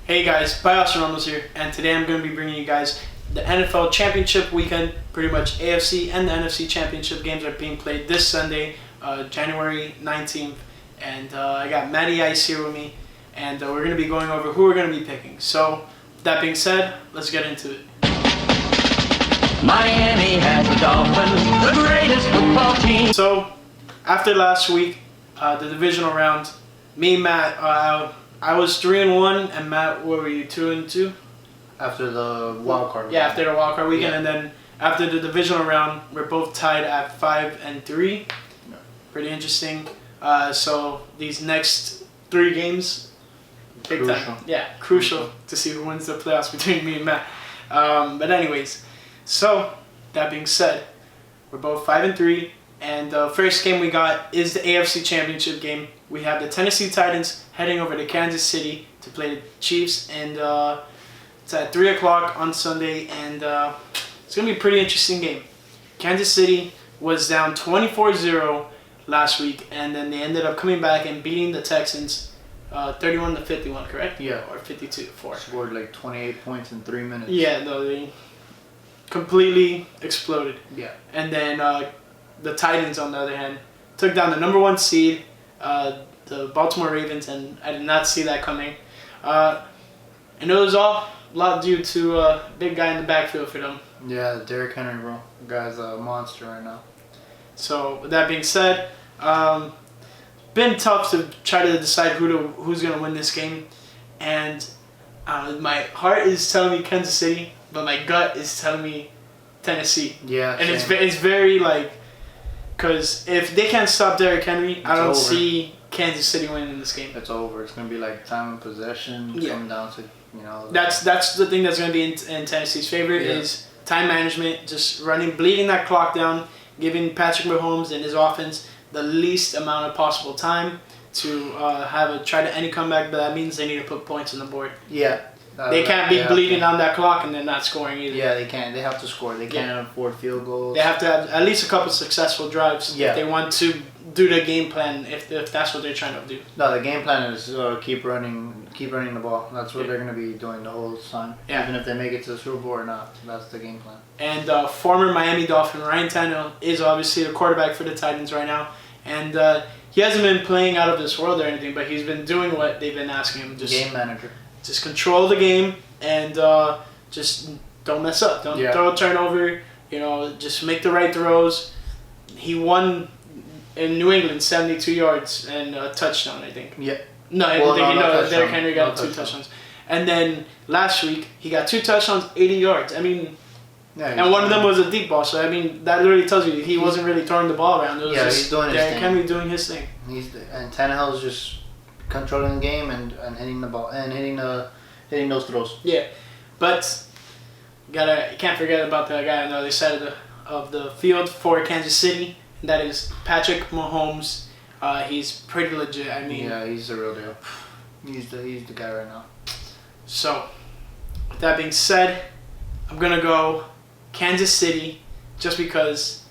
Hey guys, Bios Ramos here, and today I'm going to be bringing you guys the NFL Championship weekend. Pretty much AFC and the NFC Championship games are being played this Sunday, January 19th, and I got Matty Ice here with me, and we're going to be going over who we're going to be picking. So, that being said, let's get into it. Miami has the Dolphins, the greatest football team. So, after last week, the divisional round, me and Matt, I was 3-1, and Matt, what were you, 2-2? After the wild card. Yeah, after the wild card weekend, Yeah. and then after the divisional round, we're both tied at 5-3. Yeah. Pretty interesting. So these next 3 games, big Crucial. time. Yeah, crucial to see who wins the playoffs between me and Matt. But anyways, so that being said, we're both 5-3, and the first game we got is the AFC Championship game. We have the Tennessee Titans heading over to Kansas City to play the Chiefs, and it's at 3 o'clock on Sunday, and it's going to be a pretty interesting game. Kansas City was down 24-0 last week, and then they ended up coming back and beating the Texans 31-51, correct? Yeah. Or 52-4. Scored like 28 points in 3 minutes. Yeah, no, they completely exploded. Yeah. And then the Titans, on the other hand, took down the number 1 seed, the Baltimore Ravens, and I did not see that coming. And it was all a lot due to a big guy in the backfield for them. Yeah, Derrick Henry, bro. The guy's a monster right now. So with that being said, been tough to try to decide who's gonna win this game, and my heart is telling me Kansas City, but my gut is telling me Tennessee. Yeah. And same. it's very like, because if they can't stop Derrick Henry, I don't over. see Kansas City winning this game. It's over. It's gonna be like time of possession. Yeah. Coming down to That's the thing that's going to be in Tennessee's favor is time management, just bleeding that clock down, giving Patrick Mahomes and his offense the least amount of possible time to try to any comeback, but that means they need to put points on the board. Yeah. They can't be bleeding on that clock and then not scoring either. Yeah, they can't. They have to score. They can't afford field goals. They have to have at least a couple successful drives if they want to do the game plan, if that's what they're trying to do. No, the game plan is keep running the ball. That's what they're going to be doing the whole time. Yeah. Even if they make it to the Super Bowl or not, that's the game plan. And former Miami Dolphin Ryan Tannehill is obviously the quarterback for the Titans right now. And he hasn't been playing out of this world or anything, but he's been doing what they've been asking him. Just Game manager. Just control the game and just don't mess up. Don't throw a turnover. Just make the right throws. He won in New England 72 yards and a touchdown, I think. Yeah. No, I Well, think no Derrick Henry got no 2 touchdowns. And then last week, he got 2 touchdowns, 80 yards. I mean, and one of them was a deep ball. So, I mean, that literally tells you he wasn't really throwing the ball around. It was just he's doing his Derrick thing. Henry doing his thing. And Tannehill's just controlling the game and hitting the ball and hitting those throws. Yeah, but you can't forget about the guy on the other side of the field for Kansas City. And that is Patrick Mahomes. He's pretty legit. I mean, yeah, he's the real deal. He's the guy right now. So, with that being said, I'm gonna go Kansas City just because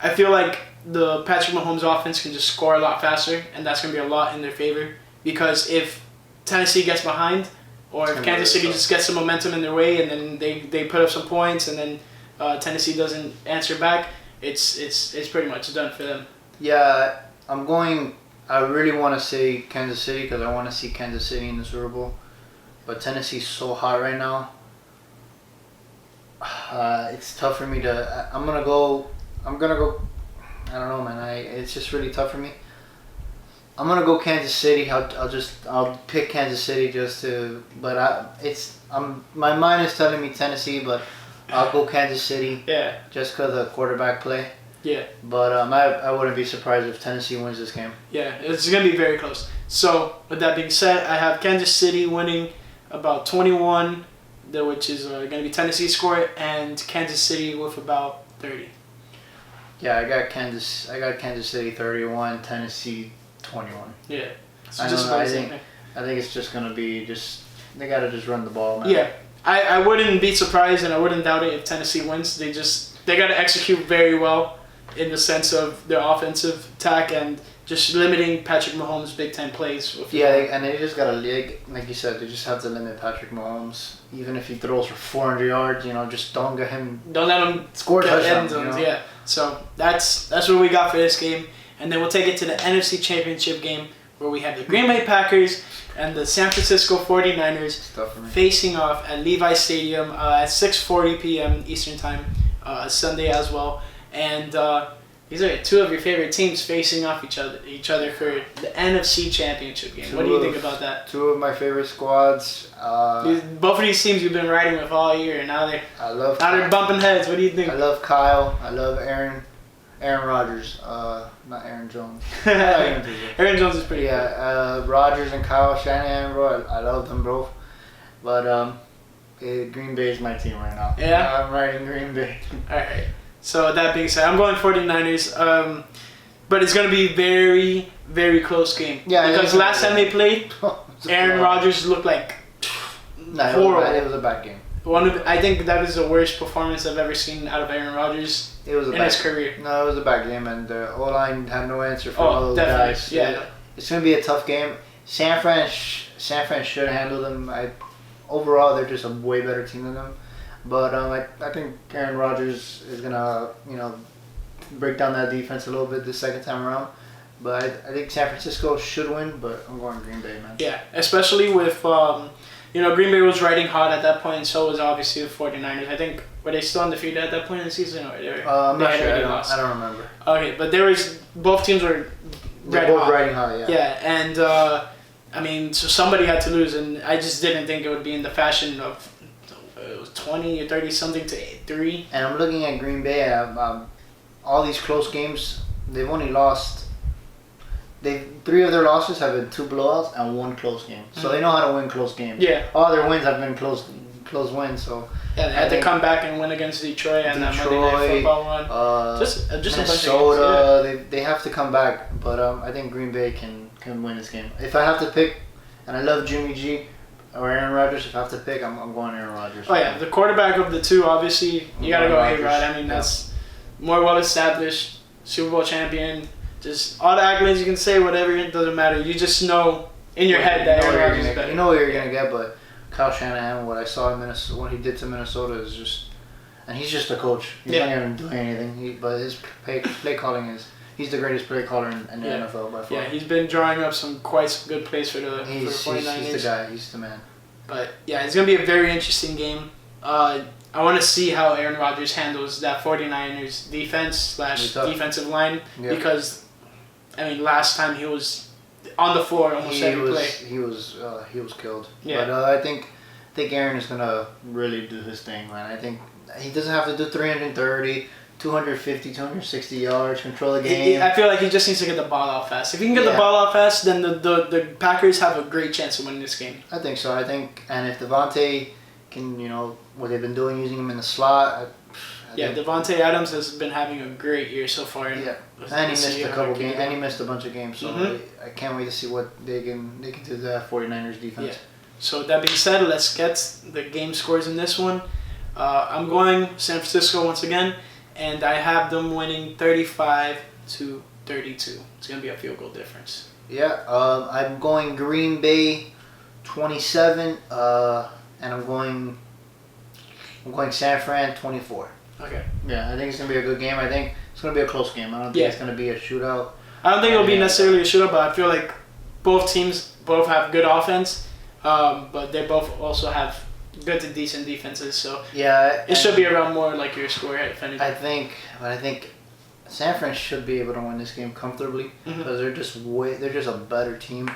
I feel like the Patrick Mahomes offense can just score a lot faster, and that's gonna be a lot in their favor. Because if Tennessee gets behind, or if Kansas City just gets some momentum in their way, and then they put up some points, and then Tennessee doesn't answer back, it's pretty much done for them. Yeah, I really want to say Kansas City because I want to see Kansas City in the Super Bowl, but Tennessee's so hot right now. It's tough for me to. I'm gonna go. I don't know, man. It's just really tough for me. I'm gonna go Kansas City. I'll pick Kansas City just to. But my mind is telling me Tennessee, but I'll go Kansas City. Yeah. Just because of quarterback play. Yeah. But I wouldn't be surprised if Tennessee wins this game. Yeah, it's going to be very close. So, with that being said, I have Kansas City winning about 21, which is going to be Tennessee's score, and Kansas City with about 30. Yeah, I got Kansas City 31, Tennessee 21. Yeah. So I think it's just going to be they got to just run the ball, man. Yeah. I wouldn't be surprised and I wouldn't doubt it if Tennessee wins. They got to execute very well in the sense of their offensive attack and just limiting Patrick Mahomes' big time plays. With And they just got to, like you said, they just have to limit Patrick Mahomes. Even if he throws for 400 yards, just don't get him. Don't let him score get touchdowns. end zones. Yeah. So that's what we got for this game, and then we'll take it to the NFC Championship game where we have the Green Bay Packers and the San Francisco 49ers facing off at Levi Stadium at 6:40 p.m. Eastern Time, Sunday as well, and. These are two of your favorite teams facing off each other for the NFC Championship game. What do you think about that? Two of my favorite squads. Both of these teams you've been riding with all year, and now they're bumping heads. What do you think? I love Kyle. I love Aaron Rodgers. Not Aaron Jones. Aaron Jones is pretty good. Rodgers and Kyle Shanahan, bro. I love them both. But Green Bay is my team right now. Yeah? I'm riding Green Bay. All right. So that being said, I'm going 49ers, but it's going to be very, very close game. Yeah, because last time they played, Aaron Rodgers looked like horrible. It was a bad game. I think that is the worst performance I've ever seen out of Aaron Rodgers in his career. No, it was a bad game, and the O-line had no answer for all those definitely. guys. Yeah. It's going to be a tough game. San Fran should handle them. Overall, they're just a way better team than them. But I think Aaron Rodgers is gonna break down that defense a little bit the second time around. But I think San Francisco should win, but I'm going Green Bay, man. Yeah, especially with Green Bay was riding hot at that point, and so was obviously the 49ers. I think were they still undefeated at that point in the season, or I'm not sure. I don't remember. Okay, but both teams were riding hot. Yeah. Yeah, and so somebody had to lose, and I just didn't think it would be in the fashion of. It was 20 or 30 something to 3. And I'm looking at Green Bay. All these close games, they've only lost. 3 of their losses have been 2 blowouts and 1 close game. So they know how to win close games. Yeah. All their wins have been close wins. So yeah, they had to come back and win against Detroit and that Monday Night Football one. Just Minnesota. a bunch of games. They have to come back, but I think Green Bay can win this game. If I have to pick, and I love Jimmy G. Or Aaron Rodgers, if I have to pick, I'm going Aaron Rodgers. Oh, yeah. The quarterback of the two, obviously, you got to go A-Rod. I mean, that's more well-established, Super Bowl champion. Just all the accolades you can say, whatever, it doesn't matter. You just know in your head that Aaron Rodgers is better. You know what you're going to get, but Kyle Shanahan, what I saw in Minnesota, what he did to Minnesota is just... And he's just a coach. He's not even doing anything. But his play calling is... He's the greatest play caller in the NFL by far. Yeah, he's been drawing up some quite good plays for the 49ers. He's the guy. He's the man. But yeah, it's going to be a very interesting game. I want to see how Aaron Rodgers handles that 49ers defense/defensive line because, last time he was on the floor almost every play. He was killed. Yeah. But I think Aaron is going to really do his thing, man. I think he doesn't have to do 330. 250, 260 yards, control the game. I feel like he just needs to get the ball out fast. If he can get the ball out fast, then the Packers have a great chance of winning this game. I think so. And if Devontae can, what they've been doing, using him in the slot. Devontae Adams has been having a great year so far. And he missed a couple games, and he missed a bunch of games. So I can't wait to see what they can do to the 49ers defense. Yeah. So that being said, let's get the game scores in this one. I'm going San Francisco once again. And I have them winning 35-32. It's going to be a field goal difference. Yeah, I'm going Green Bay 27, and I'm going San Fran 24. Okay. Yeah, I think it's going to be a good game. I think it's going to be a close game. I don't think it's going to be a shootout. I don't think it'll be necessarily a shootout, but I feel like both teams have good offense, but they both also have good to decent defenses, so it should be around more like your score, if anything. I think San Fran should be able to win this game comfortably because they're just a better team.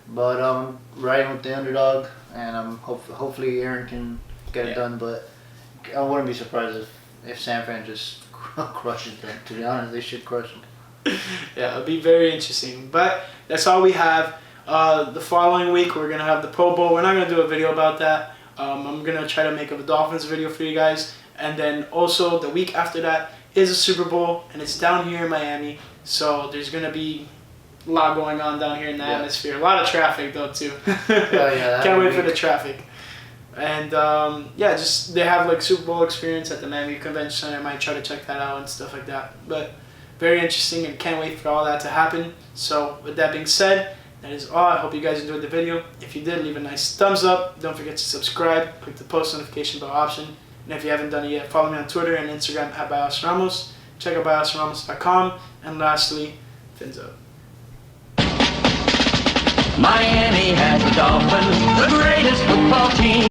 But riding with the underdog, and hopefully Aaron can get it done. But I wouldn't be surprised if San Fran just crushes them. To be honest, they should crush them. Yeah, it'll be very interesting. But that's all we have. The following week we're gonna have the Pro Bowl. We're not gonna do a video about that. I'm going to try to make a Dolphins video for you guys. And then also the week after that is a Super Bowl, and it's down here in Miami. So there's going to be a lot going on down here in the atmosphere. A lot of traffic, though, too. Can't wait for the traffic. And, they have, Super Bowl experience at the Miami Convention Center. I might try to check that out and stuff like that. But very interesting, and can't wait for all that to happen. So with that being said, that is all. I hope you guys enjoyed the video. If you did, leave a nice thumbs up. Don't forget to subscribe. Click the post notification bell option. And if you haven't done it yet, follow me on Twitter and Instagram at @BiosRamos. Check out biosramos.com. And lastly, fins up. Miami has the Dolphins, the greatest football team.